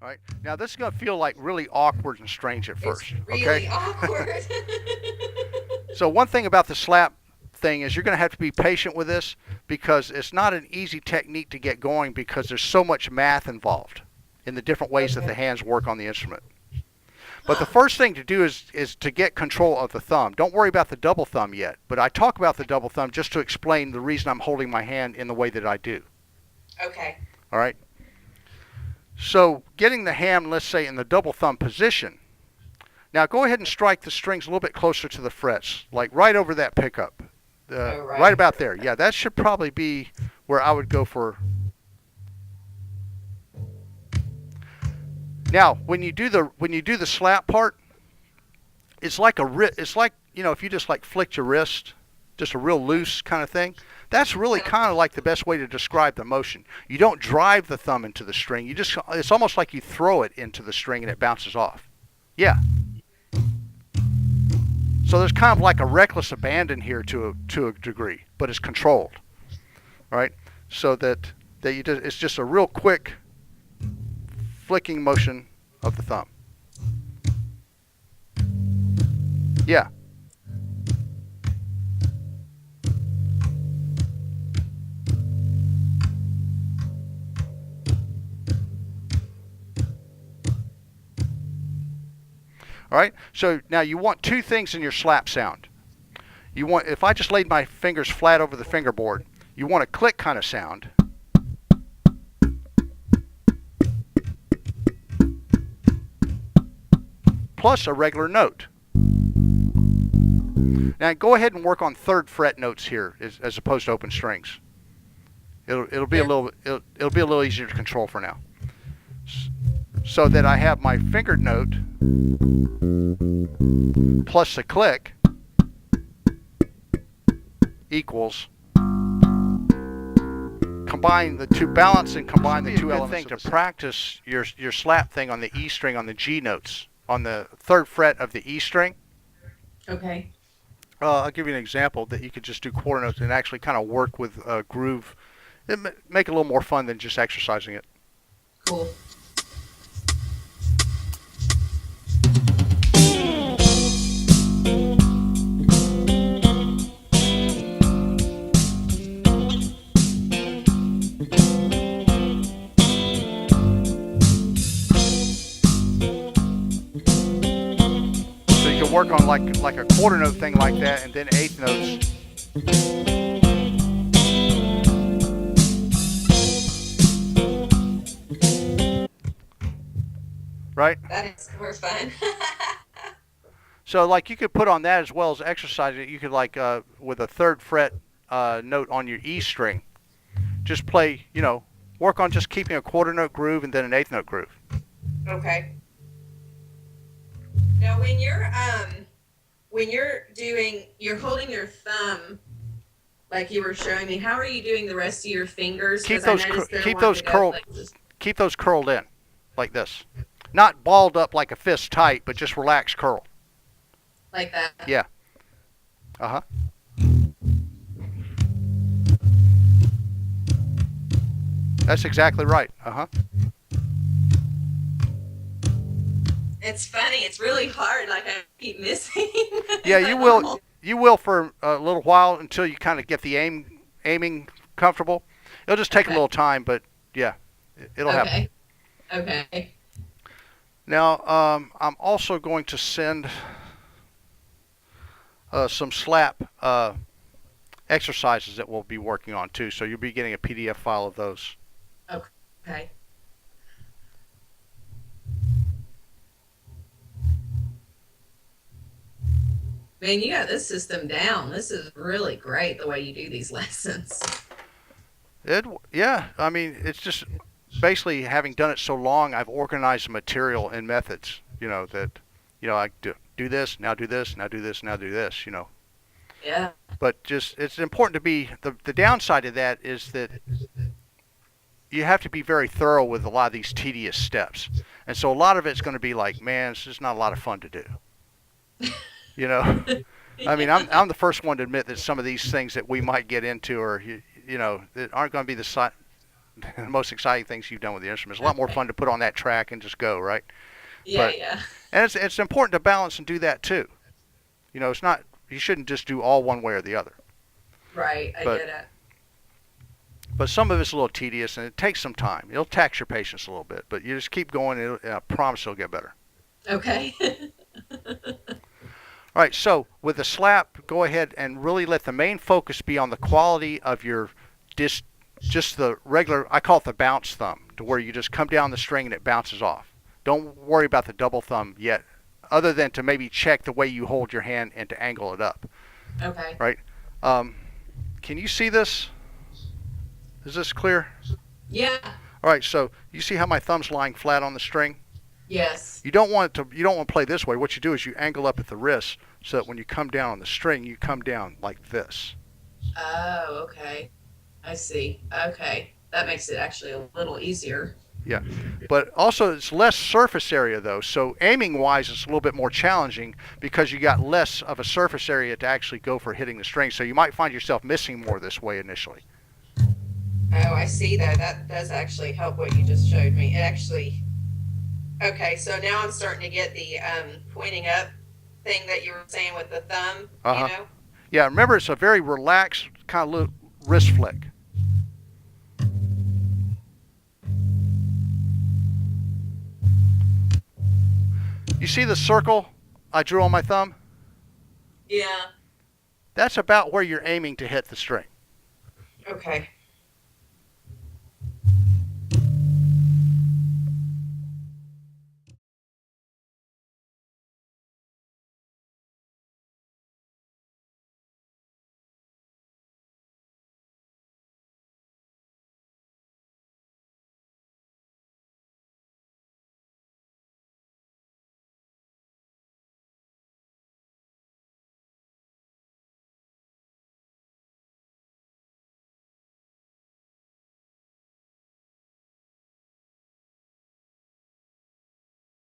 All right. Now this is going to feel like really awkward and strange at It's first. Okay. really awkward. So one thing about the slap thing is you're going to have to be patient with this because it's not an easy technique to get going because there's so much math involved in the different ways that the Okay. hands work on the instrument. But the Huh. first thing to do is to get control of the thumb. Don't worry about the double thumb yet, but I talk about the double thumb just to explain the reason I'm holding my hand in the way that I do. Okay. All right? So getting the hand, let's say, in the double thumb position. Now go ahead and strike the strings a little bit closer to the frets, like right over that pickup. Oh, Right right. about there. Yeah, that should probably be where I would go for. Now, when you do the slap part, it's like it's like, if you just like flicked your wrist, just a real loose kind of thing. That's really kind of like the best way to describe the motion. You don't drive the thumb into the string. It's almost like you throw it into the string and it bounces off. Yeah. So there's kind of like a reckless abandon here to a degree, but it's controlled, right? So that it's just a real quick flicking motion of the thumb. Yeah. All right. So now you want two things in your slap sound. If I just laid my fingers flat over the fingerboard, you want a click kind of sound. Plus a regular note. Now go ahead and work on third fret notes here as opposed to open strings. It'll be a little easier to control for now. So that I have my fingered note plus a click equals combine the two balance and combine the two elements. Thing to practice your slap thing on the E string on the G notes on the third fret of the E string. Okay. I'll give you an example that you could just do quarter notes and actually kind of work with a groove. Make it a little more fun than just exercising it. Cool. So you can work on like a quarter note thing like that, and then eighth notes. Right? That is more fun. So like you could put on that as well as exercise it. You could like with a third fret note on your E string, just play, work on just keeping a quarter note groove and then an eighth note groove. Okay. Now, when you're holding your thumb, like you were showing me. How are you doing the rest of your fingers? Keep 'Cause I those noticed they're keep wanting those to go curled like this. keep those curled in, like this. Not balled up like a fist tight, but just relaxed curl. Like that. Yeah. Uh huh. That's exactly right. Uh huh. It's funny. It's really hard. Like I keep missing. Yeah, my you will. normal. You will for a little while until you kind of get the aiming comfortable. It'll just take a Okay. little time, but yeah, it'll happen. Okay. Okay. Now, I'm also going to send some slap exercises that we'll be working on too. So you'll be getting a PDF file of those. Okay. Man, you got this system down. This is really great the way you do these lessons. Yeah. I mean, it's just basically having done it so long, I've organized the material and methods. I do this, now do this, now do this, now do this. Yeah. But just it's important to be the downside of that is that you have to be very thorough with a lot of these tedious steps, and so a lot of it's going to be like, man, it's just not a lot of fun to do. You know, I mean, I'm the first one to admit that some of these things that we might get into are that aren't going to be the most exciting things you've done with the instrument. It's a lot more fun to put on that track and just go, right? Yeah, But, yeah. and it's important to balance and do that too. It's not, you shouldn't just do all one way or the other. Right, I But- get it. But some of it's a little tedious and it takes some time. It'll tax your patience a little bit, but you just keep going and I promise it'll get better. Okay. All right, so with the slap, go ahead and really let the main focus be on the quality of your just the regular, I call it the bounce thumb, to where you just come down the string and it bounces off. Don't worry about the double thumb yet, other than to maybe check the way you hold your hand and to angle it up. Okay. Right? Can you see this? Is this clear? Yeah. All right, so you see how my thumb's lying flat on the string? Yes. You don't want to play this way. What you do is you angle up at the wrist so that when you come down on the string, you come down like this. Oh, okay. I see. Okay. That makes it actually a little easier. Yeah, but also it's less surface area though, so aiming wise it's a little bit more challenging because you got less of a surface area to actually go for hitting the string, so you might find yourself missing more this way initially. Oh, I see that. That does actually help what you just showed me. It actually. Okay, so now I'm starting to get the pointing up thing that you were saying with the thumb. Uh-huh. You know. Yeah, remember it's a very relaxed kind of wrist flick. You see the circle I drew on my thumb? Yeah. That's about where you're aiming to hit the string. Okay.